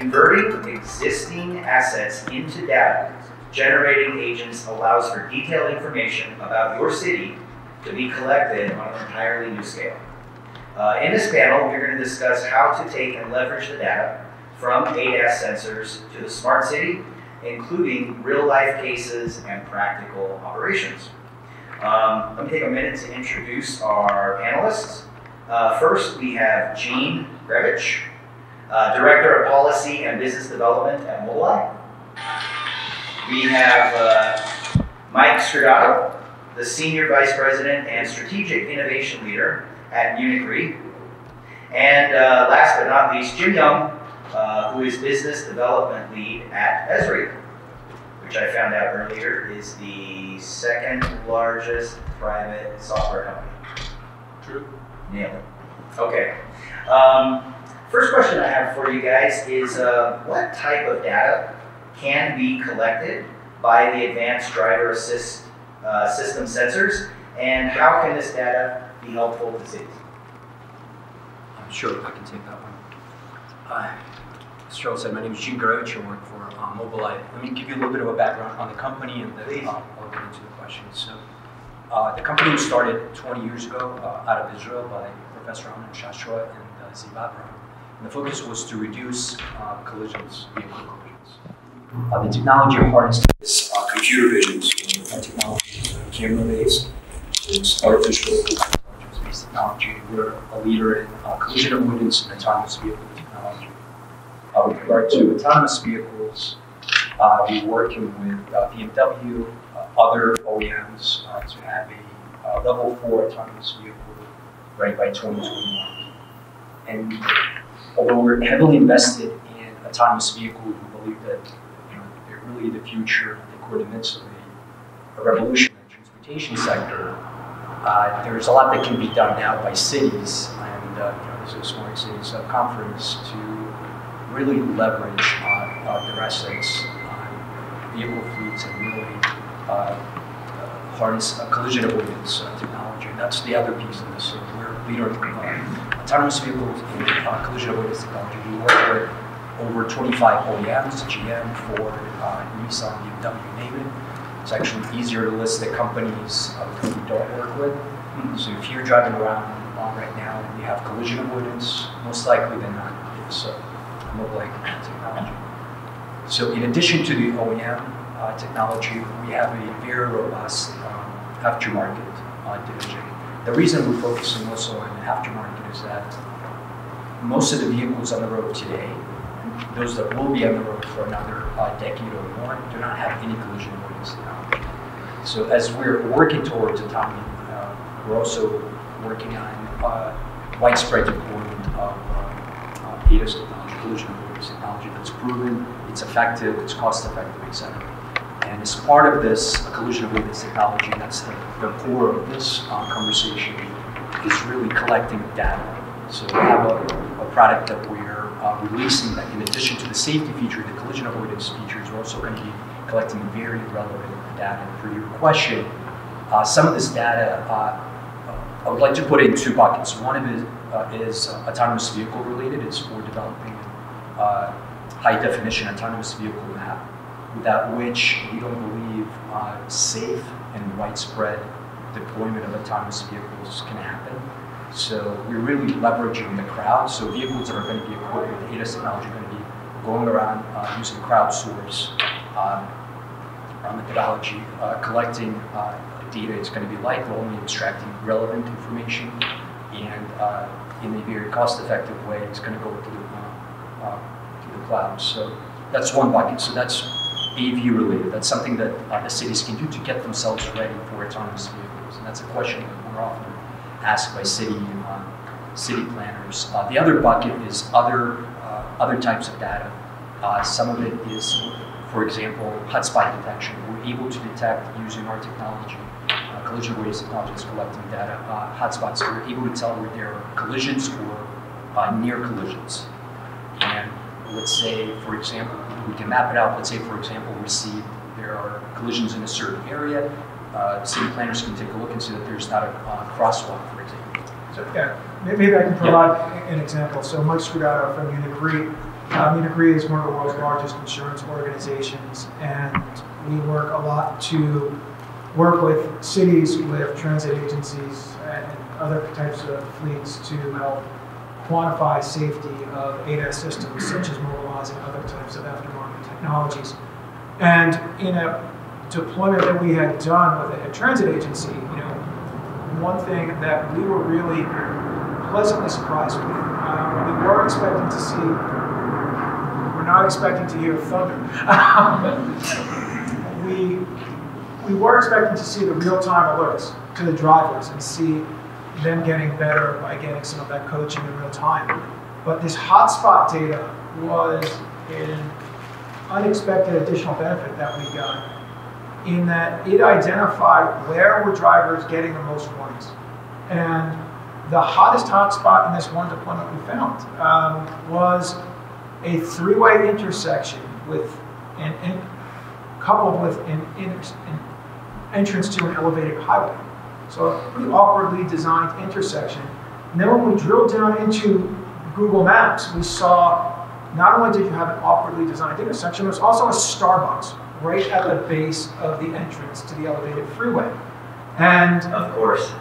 Converting existing assets into data generating agents allows for detailed information about your city to be collected on an entirely new scale. In this panel, we're going to discuss how to take and leverage the data from ADAS sensors to the smart city, including real-life cases and practical operations. Let me take a minute to introduce our panelists. First, we have Gene Grevich, Director of Policy and Business Development at Mobileye. We have Mike Scridato, the Senior Vice President and Strategic Innovation Leader at Munich Re. And last but not least, Jim Young, who is Business Development Lead at Esri, which I found out earlier is the second largest private software company. True. Nailed it. Okay. First question I have for you guys is what type of data can be collected by the advanced driver assist system sensors, and how can this data be helpful to cities? Sure, I can take that one. As Cheryl said, my name is Gene Grevich. I work for Mobileye. Let me give you a little bit of a background on the company, and then I'll get into the questions. So, the company was started 20 years ago out of Israel by Professor Amnon Shashua and Ziv Avram. And the focus was to reduce collisions, vehicle collisions. The technology harnessed is computer vision. So our technology is camera-based. It's artificial intelligence-based technology. We're a leader in collision avoidance and autonomous vehicle technology. With regard to autonomous vehicles, we're working with BMW, other OEMs to have a level 4 autonomous vehicle right by 2021. And although we're heavily invested in autonomous vehicles, we believe that they're really the future. I think we're in the midst of a revolution in the transportation sector. There's a lot that can be done now by cities, and this is a Smart Cities conference to really leverage their assets, vehicle fleets, and really harness collision avoidance technology. And that's the other piece of this. So we're a leader in autonomous vehicles and collision avoidance technology. We work with over 25 OEMs, GM, Ford, Nissan, BMW, name it. It's actually easier to list the companies that we don't work with. So if you're driving around right now and you have collision avoidance, most likely than not, it's Mobileye technology. So in addition to the OEM technology, we have a very robust aftermarket division. The reason we're focusing also on aftermarket is that most of the vehicles on the road today, those that will be on the road for another decade or more, do not have any collision avoidance technology. So as we're working towards autonomy, we're also working on widespread deployment of ADAS technology, collision avoidance technology that's proven, it's effective, it's cost effective, etc. And as part of this collision avoidance technology, that's the core of this conversation, is really collecting data. So we have a product that we're releasing that, in addition to the safety feature, the collision avoidance features, we're also going to be collecting very relevant data. For your question, some of this data I would like to put it in two buckets. One of it is autonomous vehicle related. It's for developing high definition autonomous vehicle map, without which we don't believe safe and widespread deployment of autonomous vehicles can happen. So we're really leveraging the crowd. So vehicles that are going to be equipped with ADAS technology are going to be going around using crowdsource methodology, collecting data. It's going to be like only extracting relevant information, and in a very cost-effective way, it's going to go to the cloud. So that's one bucket. So that's AV related. That's something that the cities can do to get themselves ready for autonomous vehicles, and that's a question that we're often asked by city planners. The other bucket is other types of data. Some of it is, for example, hotspot detection. We're able to detect, using our technology, collision avoidance technology is collecting data, hotspots. So we're able to tell where there are collisions or near collisions. And let's say, for example, we can map it out. Let's say, for example, we see there are collisions in a certain area. City planners can take a look and see that there's not a crosswalk, for example. So yeah, maybe I can provide an example. So Mike Scridato from Munich Re, Munich Re is one of the world's largest insurance organizations, and we work a lot to work with cities, with transit agencies, and other types of fleets to help quantify safety of ADAS systems, such as Mobilize and other types of aftermarket technologies. And in a deployment that we had done with a transit agency, one thing that we were really pleasantly surprised with, we weren't expecting to see, we're not expecting to hear thunder. We were expecting to see the real-time alerts to the drivers and see them getting better by getting some of that coaching in real time. But this hotspot data was an unexpected additional benefit that we got, in that it identified where were drivers getting the most warnings. And the hottest hotspot in this one deployment we found was a three-way intersection with coupled with an entrance to an elevated highway. So a pretty awkwardly designed intersection. And then when we drilled down into Google Maps, we saw not only did you have an awkwardly designed intersection, there's also a Starbucks right at the base of the entrance to the elevated freeway. And of course.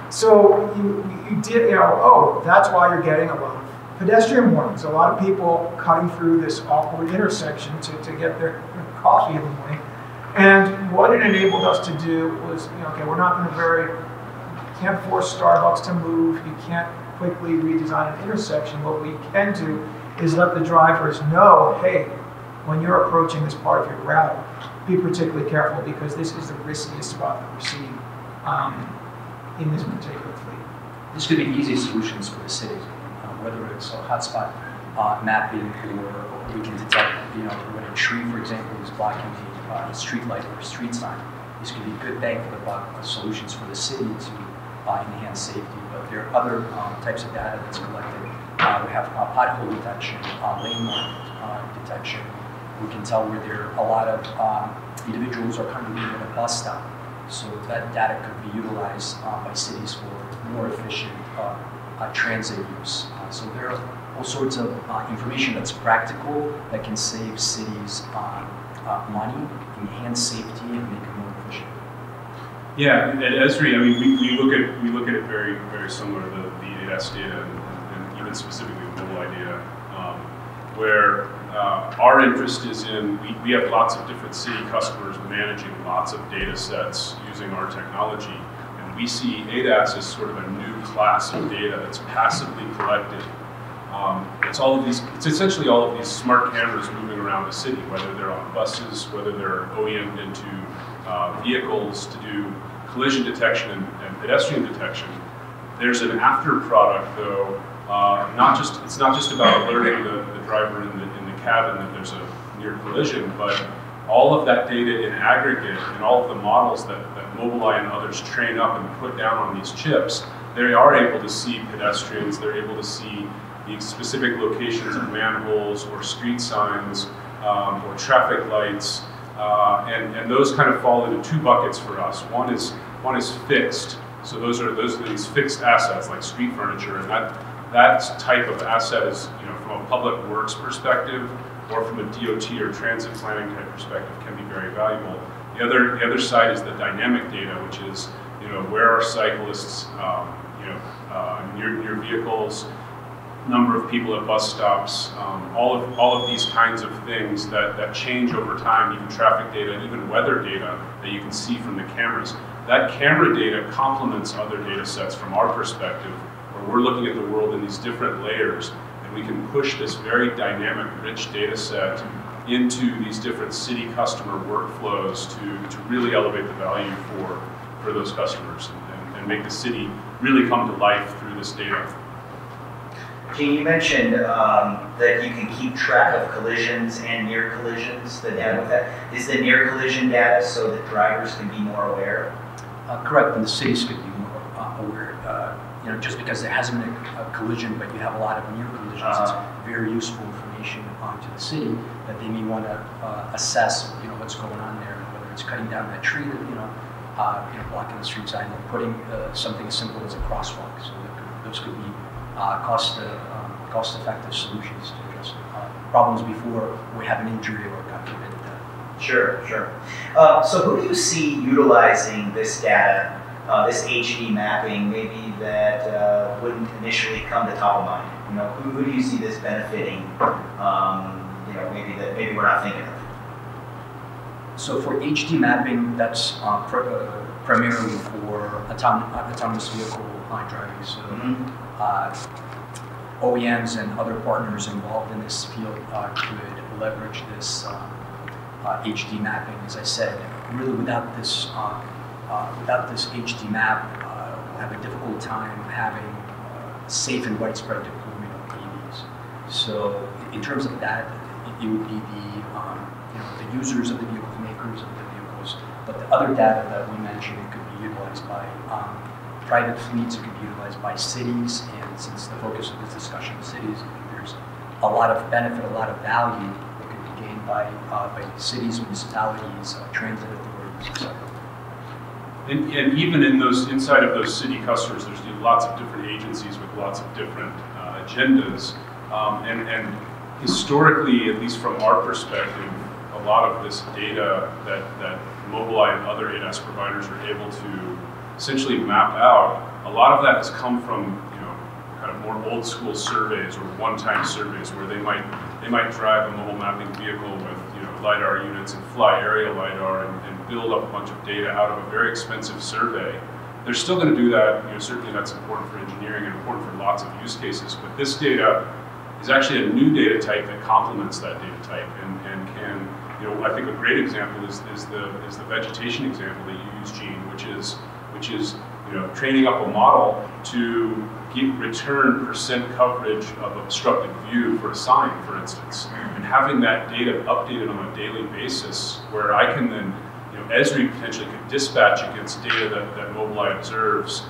So you did, oh, that's why you're getting a lot of pedestrian warnings. A lot of people cutting through this awkward intersection to get their coffee in the morning. And what it enabled us to do was, okay, we're not going to can't force Starbucks to move. You can't quickly redesign an intersection. What we can do is let the drivers know, hey, when you're approaching this part of your route, be particularly careful because this is the riskiest spot that we're seeing in this particular fleet. This could be easy solutions for the cities, whether it's a hotspot mapping, or we can detect, when a tree, for example, is blocking a street light or a street sign. This could be good bang for the buck solutions for the city to enhance safety. But there are other types of data that's collected. We have pothole detection, lane mark detection. We can tell where there are a lot of individuals are congregating at a bus stop. So that data could be utilized by cities for more efficient transit use. So there are all sorts of information that's practical that can save cities money, enhance safety, and make it more efficient. Yeah, at Esri, I mean, we look at it very, very similar to the ADAS data and even specifically the mobile data, where our interest is in, we have lots of different city customers managing lots of data sets using our technology, and we see ADAS as sort of a new class of data that's passively collected. It's essentially all of these smart cameras moving around the city, whether they're on buses, whether they're OEM'd into vehicles to do collision detection and pedestrian detection. There's an after product though, it's not just about alerting the driver in the cabin that there's a near collision, but all of that data in aggregate and all of the models that Mobileye and others train up and put down on these chips, they are able to see pedestrians, they're able to see the specific locations of manholes or street signs or traffic lights, and those kind of fall into two buckets for us. One is fixed, so those are these fixed assets like street furniture, and that type of asset is, from a public works perspective or from a DOT or transit planning type perspective, can be very valuable. The other side is the dynamic data, which is where are cyclists, near vehicles, number of people at bus stops, all of these kinds of things that change over time, even traffic data, even weather data that you can see from the cameras. That camera data complements other data sets from our perspective, where we're looking at the world in these different layers, and we can push this very dynamic, rich data set into these different city customer workflows to really elevate the value for those customers and make the city really come to life through this data. Gene, you mentioned that you can keep track of collisions and near collisions, the data with that. Is the near collision data so that drivers can be more aware? Correct, and the cities could be more aware. Just because there hasn't been a collision, but you have a lot of near collisions, it's very useful information to the city that they may want to assess, what's going on there, whether it's cutting down that tree that, blocking the street sign, or putting something as simple as a crosswalk. So those could be cost cost-effective solutions to address problems before we have an injury or, God forbid, death. Sure. So who do you see utilizing this data, this HD mapping, maybe that wouldn't initially come to top of mind? You know, who do you see this benefiting? You know, maybe we're not thinking of. So for HD mapping, that's primarily for autonomous vehicle driving. So OEMs and other partners involved in this field could leverage this HD mapping. As I said, really without this HD map, we'll have a difficult time having safe and widespread deployment of EVs. So in terms of that, it would be the users of the vehicles, makers of the vehicles, but the other data that we mentioned, it could be utilized by private fleets, it could be utilized by cities, and since the focus of this discussion is cities, I think there's a lot of benefit, a lot of value that could be gained by cities, municipalities, transit authorities, etc. And even in those, inside of those city clusters, there's lots of different agencies with lots of different agendas, and historically, at least from our perspective, a lot of this data that Mobileye and other ADAS providers are able to essentially map out, a lot of that has come from kind of more old school surveys or one-time surveys where they might drive a mobile mapping vehicle with LiDAR units and fly aerial LiDAR and build up a bunch of data out of a very expensive survey. They're still going to do that. Certainly that's important for engineering and important for lots of use cases. But this data is actually a new data type that complements that data type and can. I think a great example is the vegetation example that you use, Gene, which is training up a model to return percent coverage of obstructed view for a sign, for instance, and having that data updated on a daily basis, where I can then, Esri potentially could dispatch against data that Mobileye observes.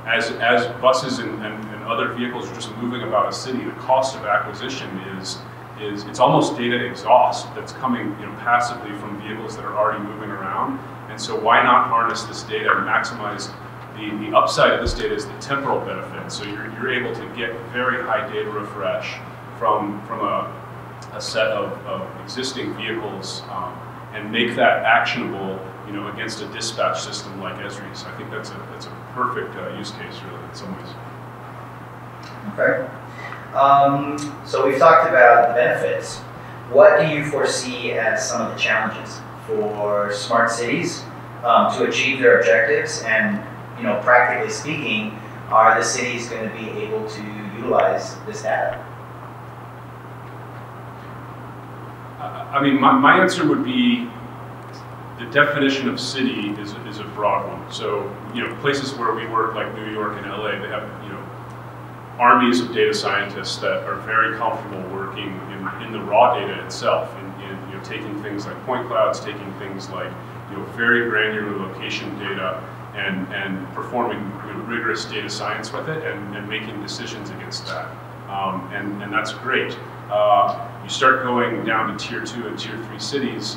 As buses and other vehicles are just moving about a city, the cost of acquisition is it's almost data exhaust that's coming passively from vehicles that are already moving around. And so why not harness this data and maximize the upside of this data is the temporal benefit. So you're able to get very high data refresh from a set of existing vehicles and make that actionable against a dispatch system like Esri. So I think that's a perfect use case really in some ways. Okay. So we've talked about the benefits. What do you foresee as some of the challenges for smart cities to achieve their objectives? And, practically speaking, are the cities going to be able to utilize this data? I mean, my answer would be the definition of city is a broad one. So, places where we work like New York and LA, they have, armies of data scientists that are very comfortable working in the raw data itself, in taking things like point clouds, taking things like very granular location data, and performing rigorous data science with it, and making decisions against that, and that's great. You start going down to tier 2 and tier 3 cities.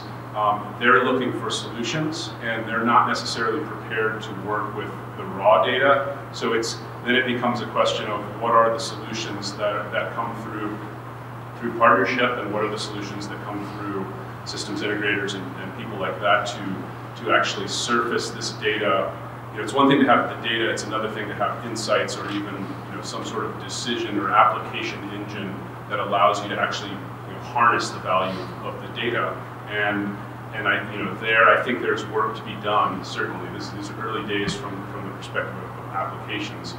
They're looking for solutions, and they're not necessarily prepared to work with the raw data. So then it becomes a question of what are the solutions that come through partnership, and what are the solutions that come through systems integrators and people like that to actually surface this data. It's one thing to have the data; it's another thing to have insights or even some sort of decision or application engine that allows you to actually harness the value of the data. And I think there's work to be done. Certainly, these are early days from the perspective of applications.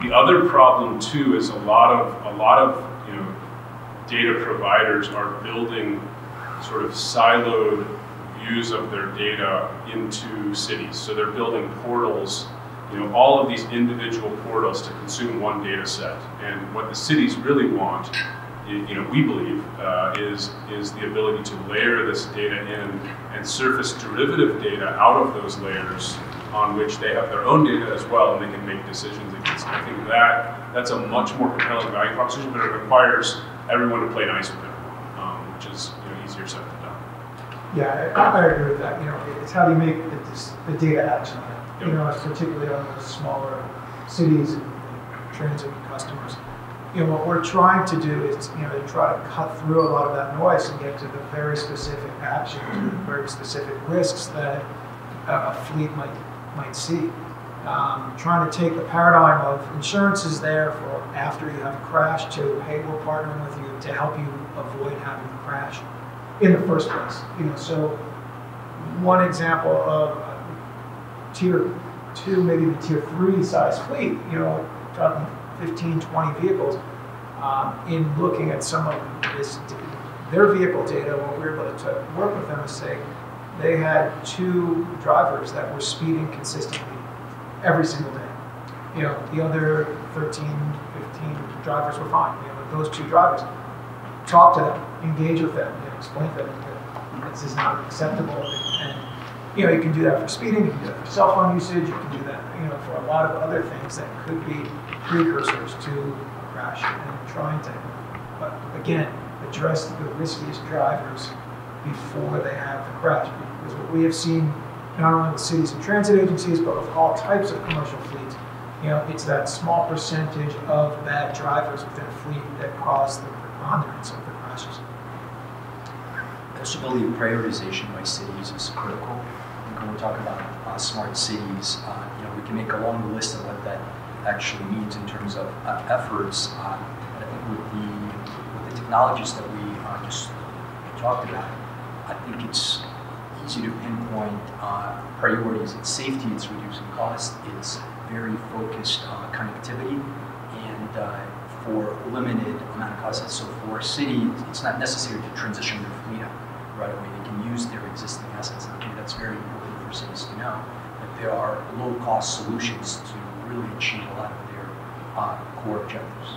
The other problem too is a lot of data providers are building sort of siloed views of their data into cities. So they're building portals, all of these individual portals to consume one data set. And what the cities really want, we believe, is the ability to layer this data in and surface derivative data out of those layers on which they have their own data as well, and they can make decisions against. I think that's a much more compelling value proposition, but it requires everyone to play nice with everyone, which is easier said than done. Yeah, I agree with that. It's how you make the data actionable. Yep. Particularly on those smaller cities and transit customers. What we're trying to do is, to try to cut through a lot of that noise and get to the very specific actions, very specific risks that a fleet might see. Trying to take the paradigm of insurance is there for after you have a crash to, hey, we're partnering with you to help you avoid having the crash in the first place. So one example of tier 2, maybe the tier 3 size fleet, talking 15, 20 vehicles, in looking at some of their vehicle data, what we were able to work with them is say they had 2 drivers that were speeding consistently every single day. The other 13, 15 drivers were fine. Those 2 drivers, talk to them, engage with them, explain to them that this is not acceptable. And you can do that for speeding, you can do that for cell phone usage, you can do that for a lot of other things that could be precursors to a crash, and trying to, but again, address the riskiest drivers before they have the crash. Because what we have seen, not only with cities and transit agencies, but with all types of commercial fleets, it's that small percentage of bad drivers within a fleet that cause the preponderance of the crashes. I also believe prioritization by cities is critical. When we talk about smart cities, we can make a long list of what that actually means in terms of efforts. But I think with the technologies that we just talked about, I think it's easy to pinpoint priorities. It's safety, it's reducing cost, it's very focused connectivity, and for limited amount of cost. So for cities, it's not necessary to transition their fleet out right away. They can use their existing assets. I think that's very important for cities to know, that there are low-cost solutions to really achieve a lot of their core objectives.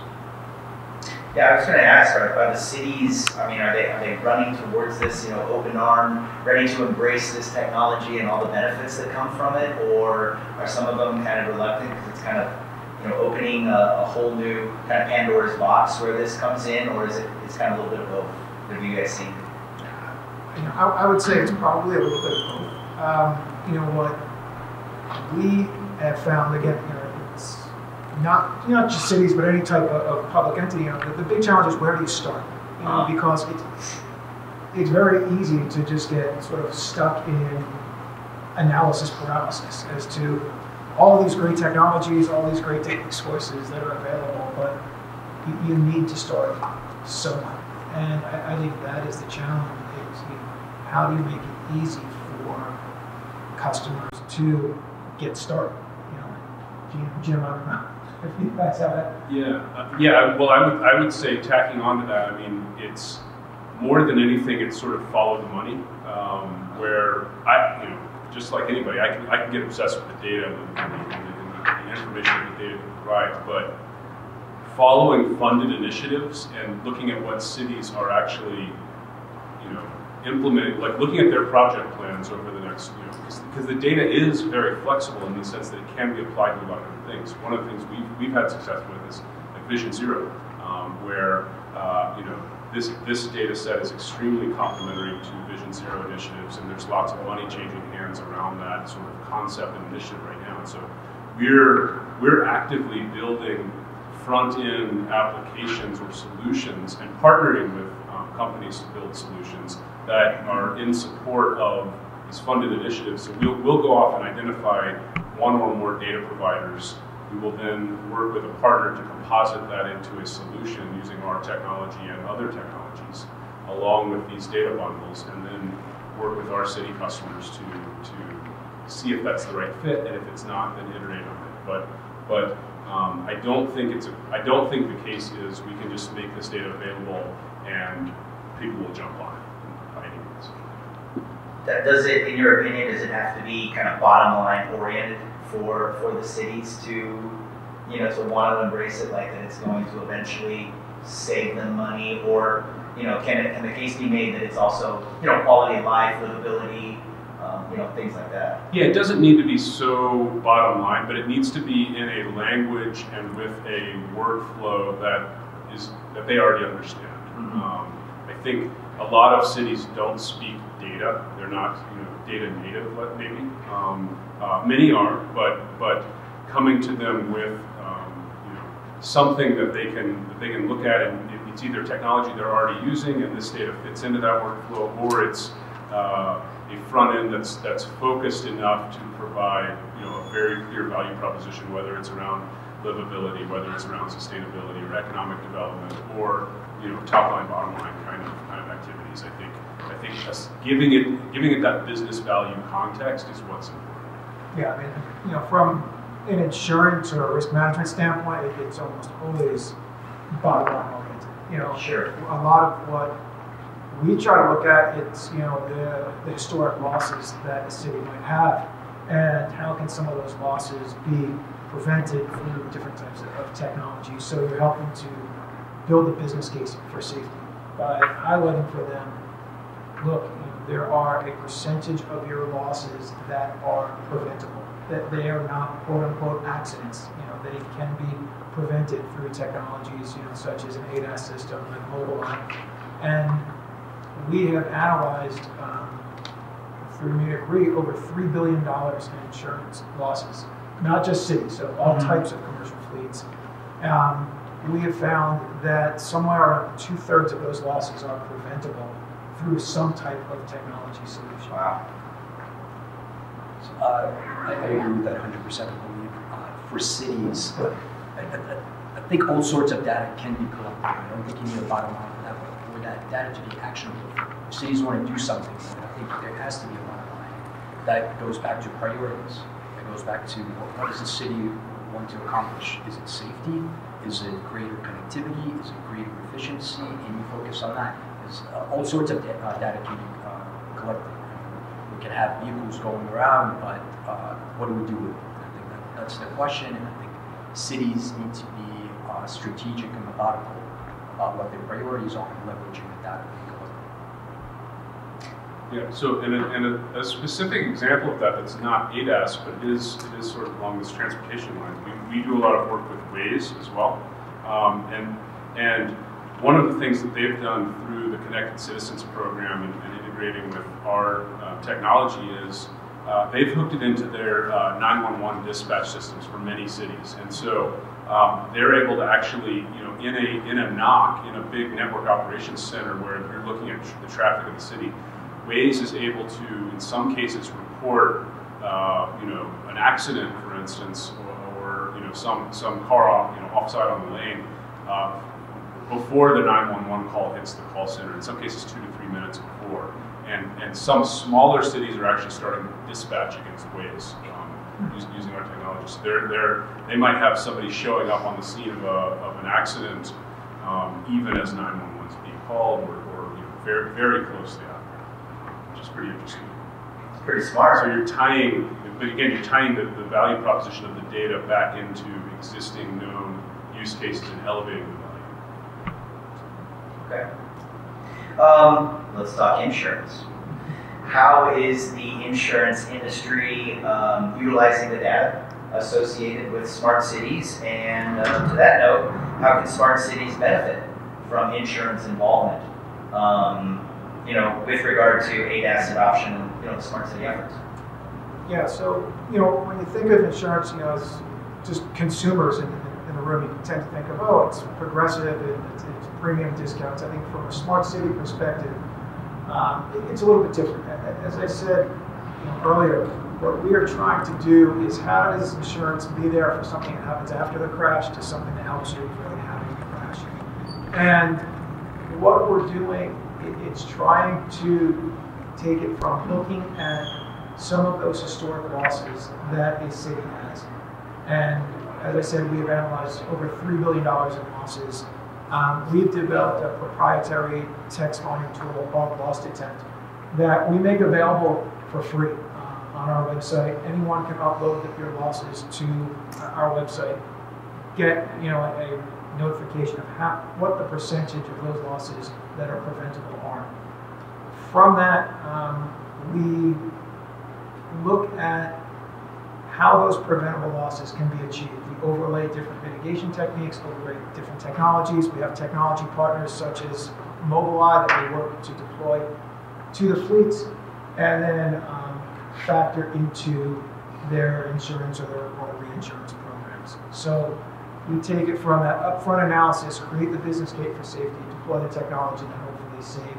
Yeah, I was going to ask, are the cities, are they running towards this, open arm, ready to embrace this technology and all the benefits that come from it, or are some of them kind of reluctant because it's kind of, opening a whole new kind of Pandora's box where this comes in, or it's kind of a little bit of both? What have you guys seen? I would say it's probably a little bit of both. What we have found, again, it's not just cities, but any type of public entity. The big challenge is, where do you start? Because it's very easy to just get sort of stuck in analysis paralysis as to all these great technologies, all these great data sources that are available, but you need to start somewhere. And I think that is the challenge. Is, how do you make it easy for customers to get started? Jim, I don't know if you guys have that. Yeah. Well, I would say, tacking on to that, it's more than anything, it's sort of follow the money, where just like anybody, I can get obsessed with the data and the information that the data can provide, but following funded initiatives and looking at what cities are actually, implementing, like looking at their project plans over the next, because the data is very flexible in the sense that it can be applied to a lot of different things. One of the things we've had success with is like Vision Zero, where this data set is extremely complementary to Vision Zero initiatives, and there's lots of money changing hands around that sort of concept and initiative right now. And so we're actively building front-end applications or solutions and partnering with companies to build solutions that are in support of these funded initiatives. So we'll go off and identify one or more data providers. We will then work with a partner to composite that into a solution using our technology and other technologies, along with these data bundles, and then work with our city customers to see if that's the right fit, and if it's not, then iterate on it. But I don't think the case is we can just make this data available and people will jump on it by any means. Does it, in your opinion, does it have to be kind of bottom line oriented for the cities to want to embrace it, like that it's going to eventually save them money, or can the case be made that it's also quality of life, livability, things like that? Yeah, it doesn't need to be so bottom line, but it needs to be in a language and with a workflow that they already understand. Mm-hmm. I think a lot of cities don't speak data; they're not data native, maybe. Many are, but coming to them with something that they can look at, and it's either technology they're already using and this data fits into that workflow, or it's a front end that's focused enough to provide a very clear value proposition, whether it's around livability, whether it's around sustainability or economic development, or top line, bottom line kind of activities. I think just giving it that business value context is what's important. Yeah, I mean, from an insurance or a risk management standpoint, it's almost always bottom line oriented. Sure. A lot of what we try to look at, it's the historic losses that the city might have, and how can some of those losses be prevented through different types of technology. So you're helping to build a business case for safety by highlighting for them, look, there are a percentage of your losses that are preventable, that they are not quote unquote accidents. They can be prevented through technologies, such as an ADAS system like mobile line. And we have analyzed through Munich Re over $3 billion in insurance losses, not just cities, so all types of commercial fleets. We have found that somewhere around 2/3 of those losses are preventable through some type of technology solution. Wow. I agree with that 100%. I believe for cities, I think all sorts of data can be collected. I don't think you need a bottom line for that, but for that data to be actionable, if cities want to do something, I think there has to be a bottom line. That goes back to priorities. It goes back to what does the city want to accomplish? Is it safety? Is it greater connectivity? Is it greater efficiency? And you focus on that. All sorts of data can be collected. We can have vehicles going around, but what do we do with it? I think that's the question, and I think cities need to be strategic and methodical about what their priorities are and leveraging the data being collected. Yeah, so a specific example of that's not ADAS, but it is sort of along this transportation line. We do a lot of work with Waze as well, and one of the things that they've done through the Connected Citizens program and integrating with our technology is they've hooked it into their 911 dispatch systems for many cities, and so they're able to actually, in a NOC, in a big network operations center where you're looking at the traffic of the city, Waze is able to, in some cases, report, an accident, for instance, or some car offside on the lane. Before the 911 call hits the call center, in some cases 2 to 3 minutes before. And some smaller cities are actually starting to dispatch against Waze using our technology. So they might have somebody showing up on the scene of an accident even as 911 is being called or very, very closely after, which is pretty interesting. It's pretty smart. So you're tying the value proposition of the data back into existing known use cases and elevating the value. Okay. Let's talk insurance. How is the insurance industry utilizing the data associated with smart cities? And to that note, how can smart cities benefit from insurance involvement? With regard to ADAS adoption and smart city efforts. Yeah. So when you think of insurance, as just consumers in the room, you tend to think of, it's progressive and it's premium discounts. I think from a smart city perspective, it's a little bit different. As I said earlier, what we are trying to do is how does insurance be there for something that happens after the crash to something that helps you really having the crash. And what we're doing, it's trying to take it from looking at some of those historic losses that a city has. And as I said, we have analyzed over $3 billion in losses. We've developed a proprietary text volume tool called Loss Detect that we make available for free on our website. Anyone can upload their losses to our website, get a notification of what the percentage of those losses that are preventable are. From that, we look at how those preventable losses can be achieved. We overlay different mitigation techniques, overlay different technologies. We have technology partners such as Mobileye that we work to deploy to the fleets and then factor into their insurance or their reinsurance programs. So we take it from that upfront analysis, create the business case for safety, deploy the technology, and hopefully save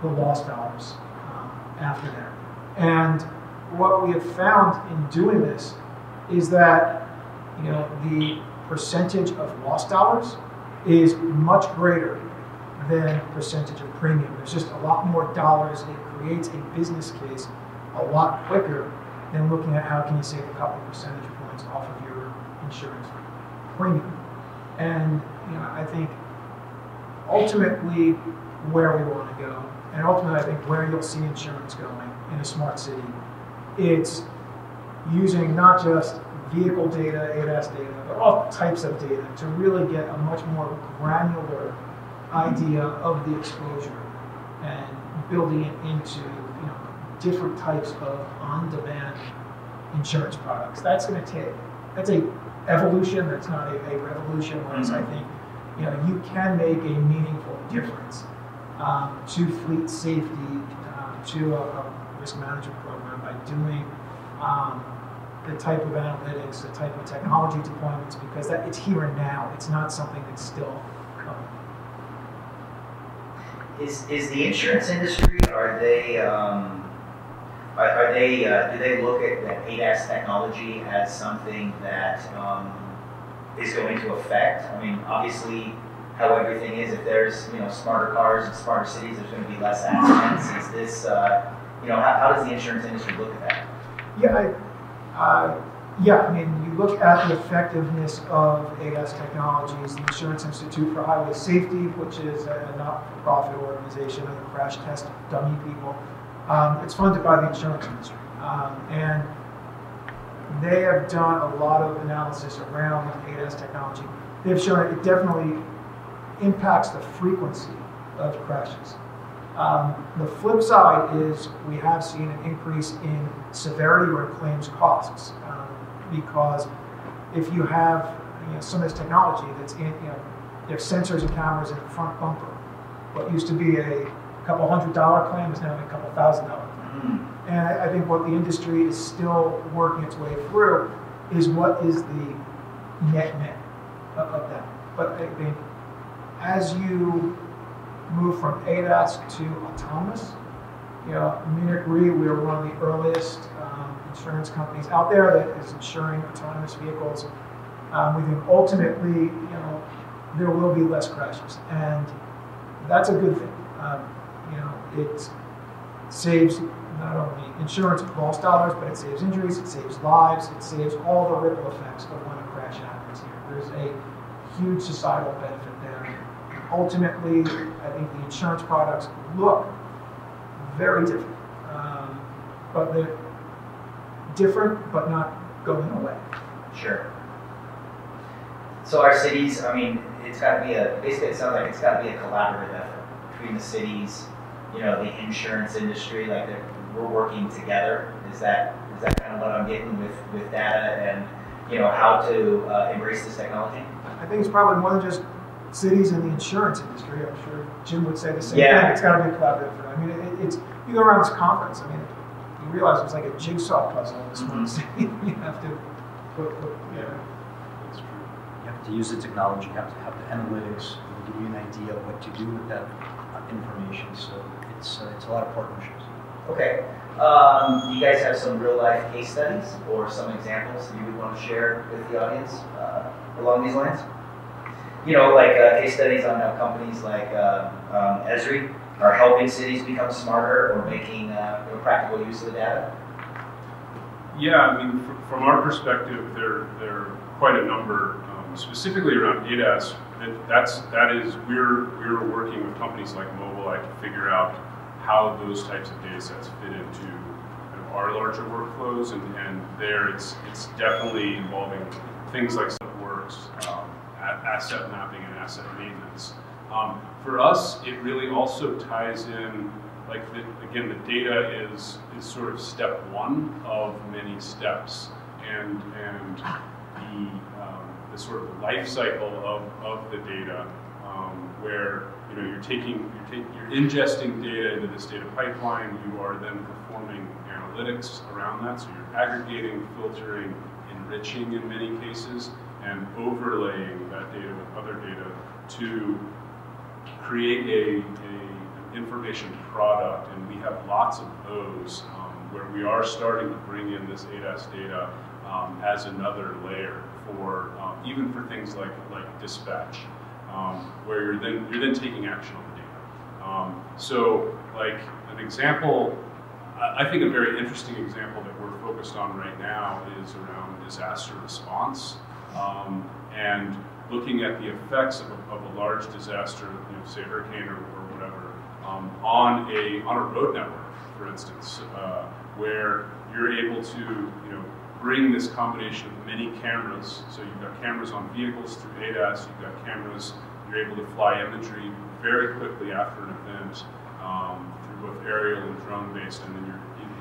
the lost dollars after that. And what we have found in doing this is that the percentage of lost dollars is much greater than percentage of premium. There's just a lot more dollars. It creates a business case a lot quicker than looking at how can you save a couple percentage points off of your insurance premium. And I think ultimately where we want to go, and ultimately I think where you'll see insurance going in a smart city, it's using not just vehicle data, ADAS data, but all types of data to really get a much more granular idea of the exposure and building it into different types of on-demand insurance products. That's going to take, that's a evolution, that's not a revolution, whereas I think you can make a meaningful difference to fleet safety, to a risk management program by doing the type of analytics, the type of technology deployments, because it's here and now. It's not something that's still coming. Is the insurance industry, do they look at that ADAS technology as something that is going to affect? I mean, obviously, how everything is, if there's smarter cars and smarter cities, there's going to be less accidents. Is this how does the insurance industry look at that? I mean, you look at the effectiveness of ADAS technologies. The Insurance Institute for Highway Safety, which is a not-for-profit organization of crash test dummy people, it's funded by the insurance industry. And they have done a lot of analysis around ADAS technology. They've shown it definitely impacts the frequency of crashes. The flip side is we have seen an increase in severity or claims costs because if you have some of this technology that's in, you have sensors and cameras in the front bumper, what used to be a couple $100 claim is now a couple $1,000 claim. And I think what the industry is still working its way through is what is the net of that. But I think as you move from ADAS to autonomous, Munich Re, we are one of the earliest insurance companies out there that is insuring autonomous vehicles. We think ultimately, there will be less crashes, and that's a good thing. It saves not only insurance lost dollars, but it saves injuries, it saves lives, it saves all the ripple effects of when a crash happens here. There's a huge societal benefit there. Ultimately, I think the insurance products look very different, but they're different, but not going away. Sure. So our cities, I mean, it's got to be basically it sounds like it's got to be a collaborative effort between the cities, the insurance industry, like we're working together. Is that kind of what I'm getting with data and, how to embrace this technology? I think it's probably more than just cities and the insurance industry. I'm sure Jim would say the same thing. It's got to be a collaborative effort. I mean, it's you go around this conference. I mean, you realize it's like a jigsaw puzzle. This one city you have to put together. That's true. You have to use the technology. You have to have the analytics. It will give you an idea of what to do with that information. So it's a lot of partnerships. Okay. You guys have some real life case studies or some examples you would want to share with the audience along these lines? Like case studies on how companies like Esri are helping cities become smarter or making practical use of the data? Yeah, I mean, from our perspective, there are quite a number, specifically around ADAS. We're working with companies like Mobileye to figure out how those types of data sets fit into our larger workflows, and there it's definitely involving things like SolidWorks, asset mapping and asset maintenance. For us, it really also ties in, again, the data is sort of step one of many steps, and the sort of life cycle of the data, where you're ingesting data into this data pipeline. You are then performing analytics around that, so you're aggregating, filtering, enriching in many cases, and overlaying that data with other data to create an information product. And we have lots of those where we are starting to bring in this ADAS data as another layer for even for things like dispatch, where you're then taking action on the data. So like an example, I think a very interesting example that we're focused on right now is around disaster response and looking at the effects of a large disaster, say a hurricane or whatever, on a road network, for instance, where you're able to bring this combination of many cameras. So you've got cameras on vehicles through ADAS, you've got cameras, you're able to fly imagery very quickly after an event through both aerial and drone-based, and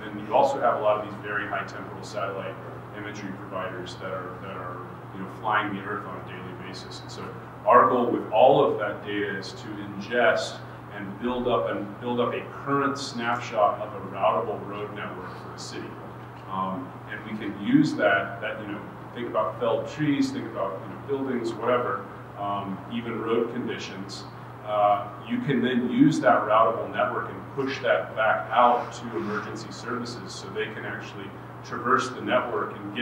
then you also have a lot of these very high temporal satellite imagery providers that are flying the Earth on a daily basis. And so our goal with all of that data is to ingest and build up a current snapshot of a routable road network for a city. And we can use that think about felled trees, think about buildings, whatever, even road conditions. You can then use that routable network and push that back out to emergency services so they can actually traverse the network and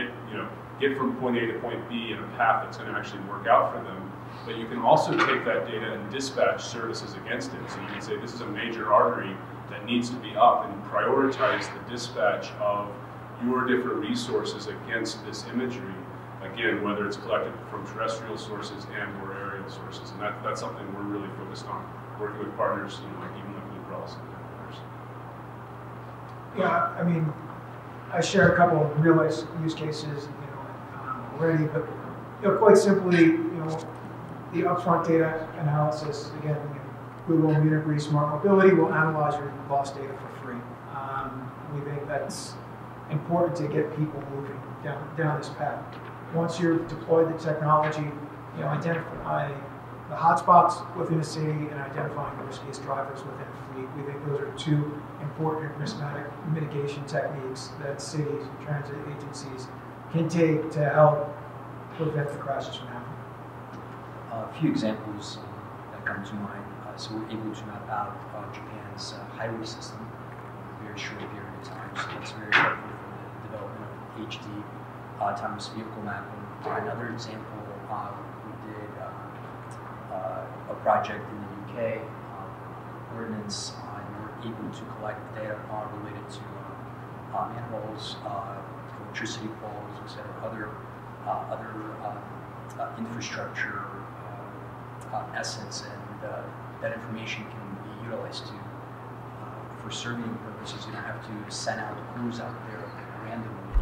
get from point A to point B in a path that's going to actually work out for them. But you can also take that data and dispatch services against it. So you can say this is a major artery that needs to be up, and prioritize the dispatch of your different resources against this imagery. Again, whether it's collected from terrestrial sources and or aerial sources. And that's something we're really focused on, working with partners, like even like Blue Cross and others. Yeah, I mean, I share a couple of real life use cases, already, but quite simply, the upfront data analysis, again, Google Munich Re Smart Mobility will analyze your lost data for free. We think that's important to get people moving down this path. Once you've deployed the technology, identify the hotspots within a city and identifying the riskiest drivers within a fleet. We think those are two important risk mitigation techniques that cities and transit agencies can take to help prevent the crashes from happening. A few examples that come to mind. So we're able to map out Japan's highway system in a very short period of time. So that's very helpful for the development of HD autonomous vehicle mapping. Another example, we did a project in the UK, ordnance, and we were able to collect data related to manholes, electricity poles, etc., other infrastructure assets, and that information can be utilized for surveying purposes. You don't have to send out crews out there randomly,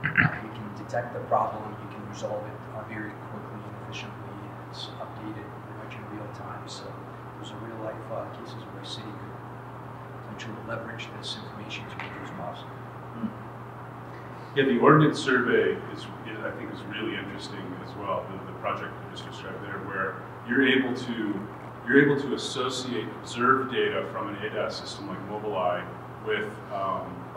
and you can detect the problem, you can resolve it very quickly and efficiently, and it's updated pretty much in real time. So those are real life cases where a city could potentially leverage this information to reduce costs. Yeah, the ordnance survey I think is really interesting as well. The project you just described there, where you're able to associate observed data from an ADAS system like Mobileye with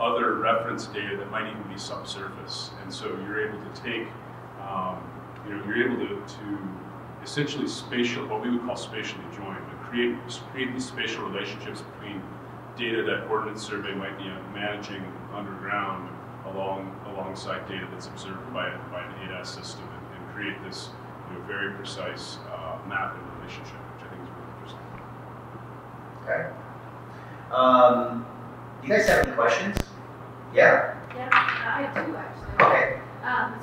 other reference data that might even be subsurface, and so you're able to take, you're able to essentially what we would call spatially join, but create these spatial relationships between data that ordnance survey might be managing underground alongside data that's observed by an ADAS system, and create this very precise map and relationship, which I think is really interesting. Okay. Do you guys have any questions? Yeah? Yeah, I do actually. Okay.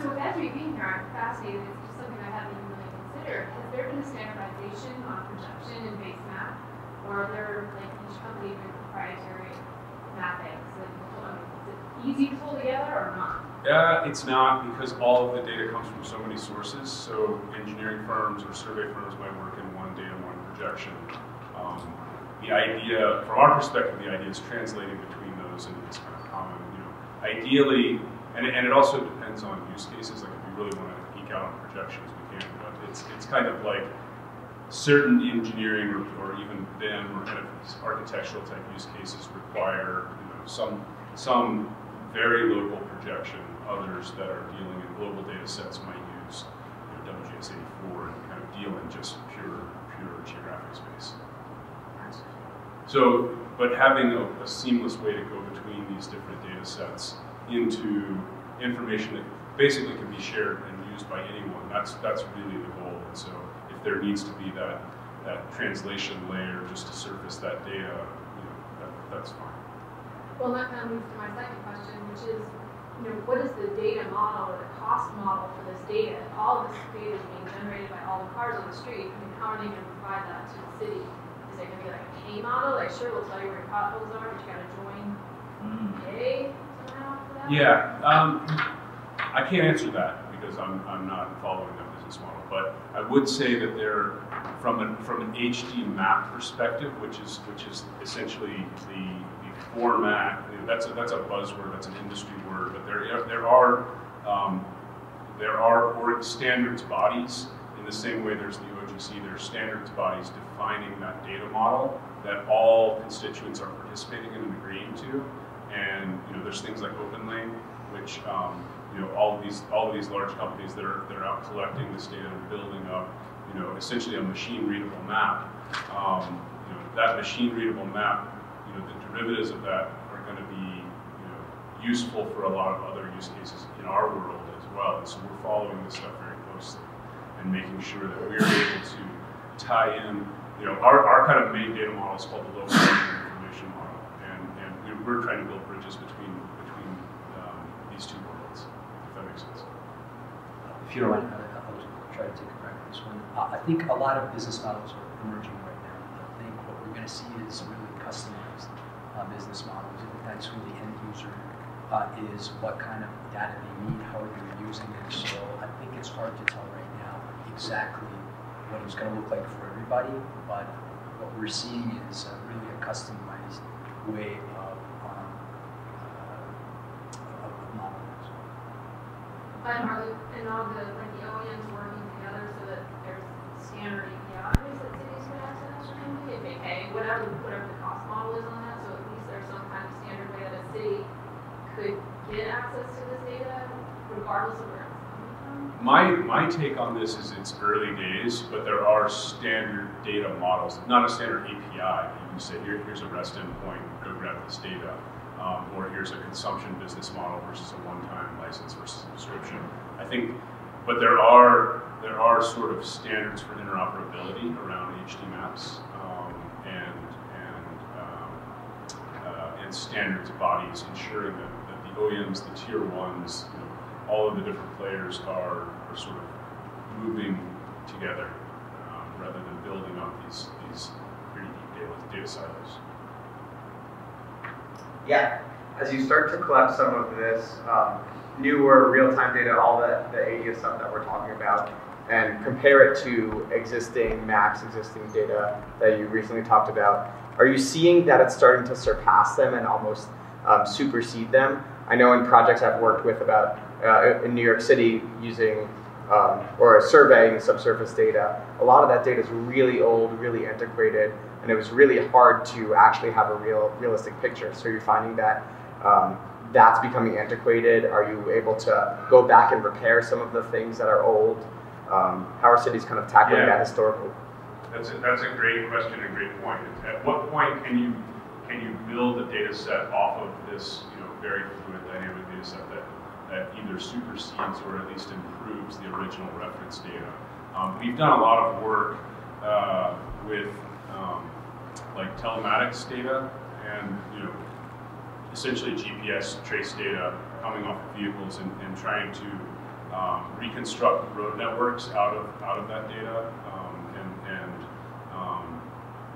So with Azure being here, I'm fascinated. It's just something I haven't even really considered. Has there been a standardization on projection and base map? Or are there, like, each company doing proprietary mapping? So, is it easy to pull together or not? It's not, because all of the data comes from so many sources. So engineering firms or survey firms might work in one data, one projection. The idea, from our perspective, the idea is translating between those into this kind of common, ideally, and it also depends on use cases. Like if we really want to geek out on projections, we can, but it's kind of like certain engineering or even BIM or kind of architectural type use cases require some very local projection. Others that are dealing in global data sets might use WGS84 and kind of deal in just pure geographic space. So, but having a seamless way to go between these different data sets into information that basically can be shared and used by anyone, that's really the goal. And so if there needs to be that translation layer just to surface that data, that's fine. Well, that kind of leads to my second question, which is, what is the data model or the cost model for this data? If all of this data is being generated by all the cars on the street, how are they going to provide that to the city? Is it going to be like a pay model? Like, sure, we'll tell you where your potholes are, but you got to join pay somehow for that? Yeah, I can't answer that because I'm not following that business model. But I would say that they're from an HD map perspective, which is essentially the format. That's a buzzword. That's an industry word. But there are org standards bodies. In the same way there's the OGC, there's standards bodies defining that data model that all constituents are participating in and agreeing to. And there's things like OpenLane, which all of these large companies that are out collecting this data and building up essentially a machine readable map. That machine readable map, the derivatives of that are going to be useful for a lot of other use cases in our world as well. And so we're following this stuff very closely and making sure that we're able to tie in. Our kind of main data model is called the Localization information model, and we're trying to build bridges between these two worlds, if that makes sense. If you don't mind, I'll try to take a crack at this one. I think a lot of business models are emerging right now. I think what we're going to see is really customized business models. That's who the end user is, what kind of data they need, how they're using it. So I think it's hard to tell right now exactly what it's going to look like for everybody, but what we're seeing is really a customized way of modeling. And all the OEMs working together so that there's standard APIs that cities can access, or something, if they pay whatever the cost model is on that. So at least there's some kind of standard way that a city could get access to this data, regardless of where it's coming from. My take on this is it's early days, but there are standard data models, not a standard API. You can say here's a REST endpoint, go grab this data. Or here's a consumption business model versus a one-time license versus subscription. I think, but there are sort of standards for interoperability around HD maps and standards bodies ensuring that the OEMs, the tier ones, all of the different players are sort of moving together rather than building up these pretty deep data silos. Yeah, as you start to collect some of this newer real-time data, all the ADA stuff that we're talking about, and compare it to existing maps, existing data that you recently talked about, are you seeing that it's starting to surpass them and almost supersede them? I know in projects I've worked with about in New York City using or surveying subsurface data, a lot of that data is really old, really antiquated, and it was really hard to actually have a realistic picture. So you're finding that that's becoming antiquated. Are you able to go back and repair some of the things that are old? How are cities kind of tackling that historical? That's a great question and great point. At what point can you build a data set off of this very fluid dynamic data set that either supersedes or at least improves the original reference data? We've done a lot of work with like telematics data and essentially GPS trace data coming off of vehicles and trying to reconstruct road networks out of that data and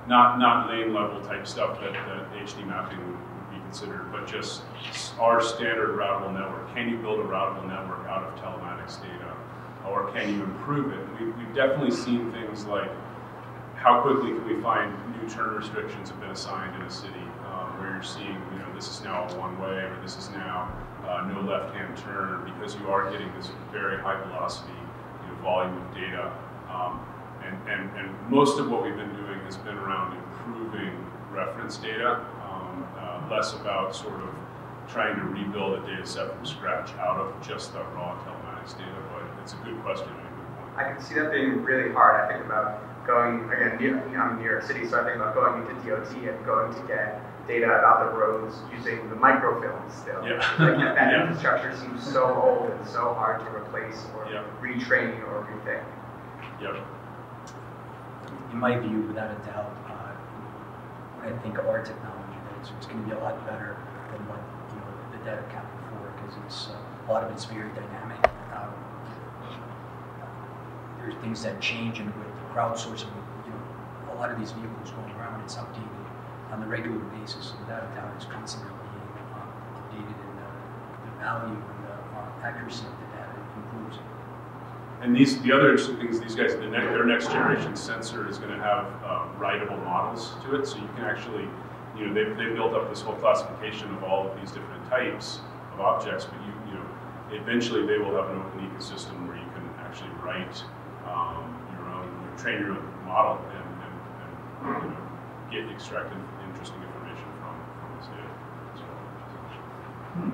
not lane level type stuff that HD mapping would be considered, but just our standard routable network. Can you build a routable network out of telematics data, or can you improve it? We've definitely seen things like how quickly can we find new turn restrictions have been assigned in a city, where you're seeing, this is now a one-way, or this is now no left-hand turn, because you are getting this very high velocity volume of data. And most of what we've been doing has been around improving reference data, less about sort of trying to rebuild a data set from scratch out of just the raw telematics data, but it's a good question and a good point. I can see that being really hard. I think about going, again, I'm in New York City, so I think about going into DOT and going to get data about the roads using the microfilm still. Yeah. Like that Yeah. infrastructure seems so old and so hard to replace or Yeah. retrain or rethink. Yep. In my view, without a doubt, when I think of our technology, it's going to be a lot better than what the data cap before, because it's a lot of it's very dynamic. There's things that change, and with crowdsourcing, a lot of these vehicles going around, it's updated on a regular basis. So without a doubt, it's constantly being updated, and the value and the accuracy of the data improves. And the other interesting things, these guys, their next generation sensor is going to have writable models to it, so you can actually, they've built up this whole classification of all of these different types of objects, but eventually they will have an open ecosystem where you can actually write train your own model and extract interesting information from this data as well.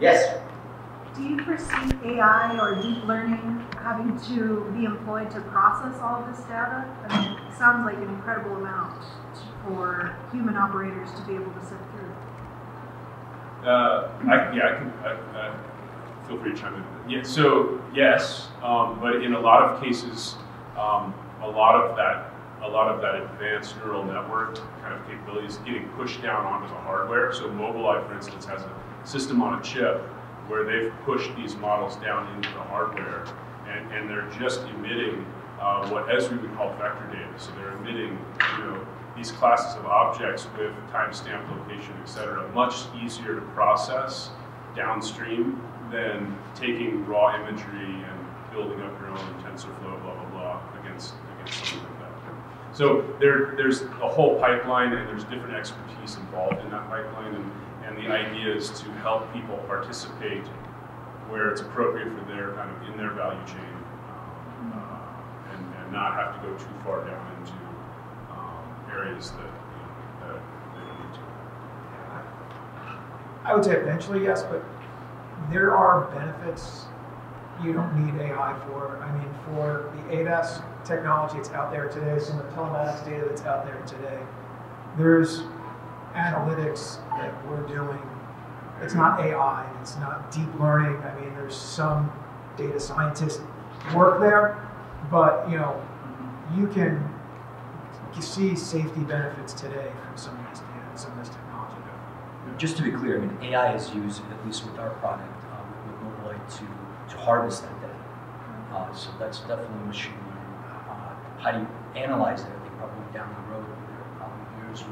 Yes? Do you foresee AI or deep learning having to be employed to process all of this data? I mean, it sounds like an incredible amount for human operators to be able to sift through. I feel free to chime in. Yeah, so yes, but in a lot of cases, a lot of that advanced neural network kind of capability is getting pushed down onto the hardware. So Mobileye, for instance, has a system on a chip where they've pushed these models down into the hardware, and they're just emitting what Esri would call vector data. So they're emitting, these classes of objects with timestamp, location, etc., much easier to process downstream than taking raw imagery and building up your own TensorFlow, blah blah blah, against something like that. So there's a whole pipeline, and there's different expertise involved in that pipeline, and the idea is to help people participate where it's appropriate for their kind of in their value chain, and not have to go too far down into areas that they don't need to. I would say eventually yes, but there are benefits you don't need AI for. I mean, for the ADAS technology that's out there today, some of the telematics data that's out there today, there's analytics that we're doing. It's not AI, it's not deep learning. I mean, there's some data scientist work there, but you can see safety benefits today from some of this data and some of this technology. Just to be clear, I mean, AI is used, at least with our product, with Mobileye, to harvest that data. So that's definitely machine learning. How do you analyze that? I think probably down the road, there are probably years to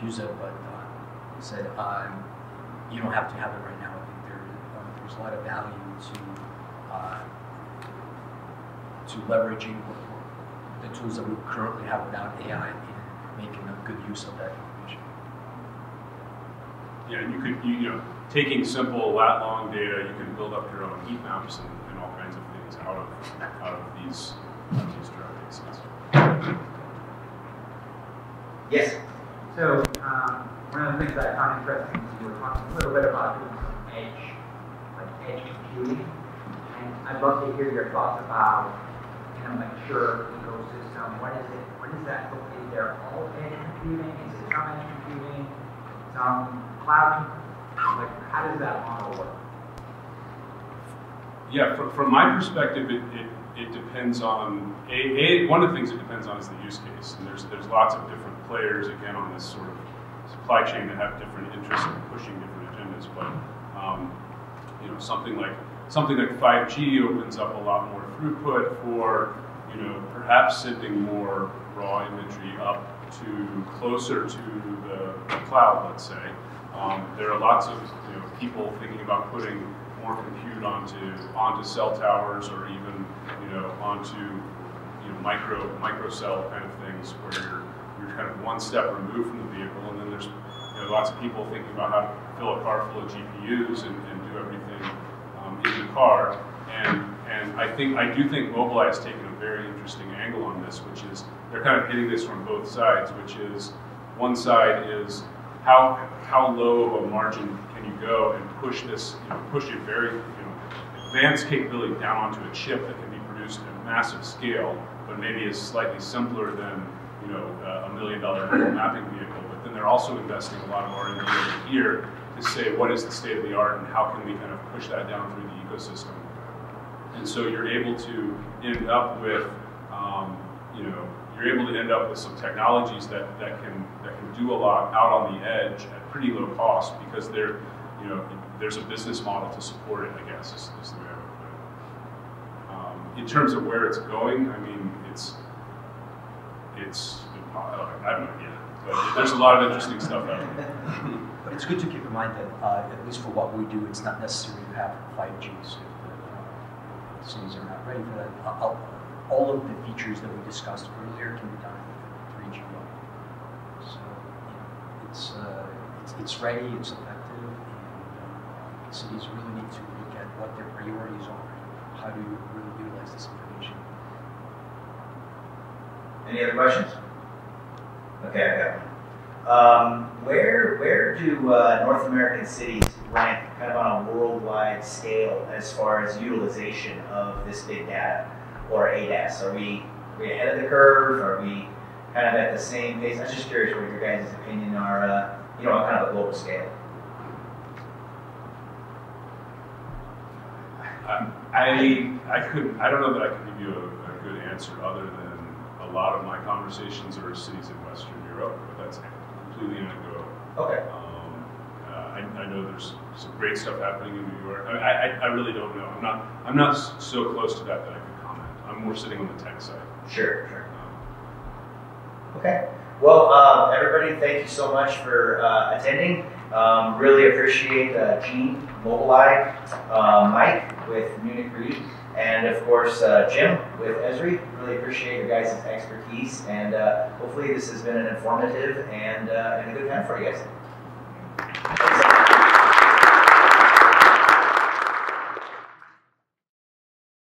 use it, but you said you don't have to have it right now. I think there's a lot of value to leveraging the tools that we currently have without AI and making a good use of that information. Yeah, and you could, taking simple lat-long data, you can build up your own heat maps and all kinds of things out of these drug cases. Yes? So one of the things I found interesting is you were talking a little bit about doing some edge computing, and I'd love to hear your thoughts about in a mature ecosystem. What is that look? Is there all edge computing? Is it some edge computing? Some cloud? Like, how does that model work? Yeah, from my perspective, it depends on one of the things it depends on is the use case, and there's lots of different players again on this sort of supply chain that have different interests in pushing different agendas. But something like 5G opens up a lot more throughput for perhaps sending more raw imagery up to closer to the cloud, let's say. There are lots of people thinking about putting more compute onto cell towers, or even onto micro cell kind of things, where you're kind of one step removed from the vehicle. And then there's lots of people thinking about how to fill a car full of GPUs and do everything in the car. And I do think Mobileye has taken a very interesting angle on this, which is they're kind of hitting this from both sides, which is one side is how low of a margin can you go and push this, push it very, advanced capability down onto a chip that can be produced at massive scale, but maybe is slightly simpler than $1 million mapping vehicle. But then they're also investing a lot of R&D over here to say what is the state of the art and how can we kind of push that down through the ecosystem. And so you're able to end up with, some technologies that can do a lot out on the edge at pretty low cost because there's a business model to support it, I guess, is the way I would put it. In terms of where it's going, I mean, I have no idea, but there's a lot of interesting stuff out there. But it's good to keep in mind that, at least for what we do, it's not necessary to have 5G. So if the cities are not ready for that, all of the features that we discussed earlier can be done with 3G. So it's ready, it's effective, and cities really need to look at what their priorities are. How do you really utilize this information? Any other questions? Okay, I got one. Where do North American cities rank kind of on a worldwide scale as far as utilization of this big data or ADAS? Are we ahead of the curve? Are we kind of at the same pace? I'm just curious what your guys' opinion are, on kind of a global scale. I don't know that I could give you a good answer other than a lot of my conversations are cities in Western Europe, but that's completely anecdotal. Okay. I know there's some great stuff happening in New York. I really don't know. I'm not so close to that I could comment. I'm more sitting on the tech side. Sure. Okay. Well, everybody, thank you so much for attending. Really appreciate Gene, Mobileye, Mike with Munich Re, and of course Jim with Esri. Really appreciate your guys' expertise, and hopefully this has been an informative and a good time for you guys.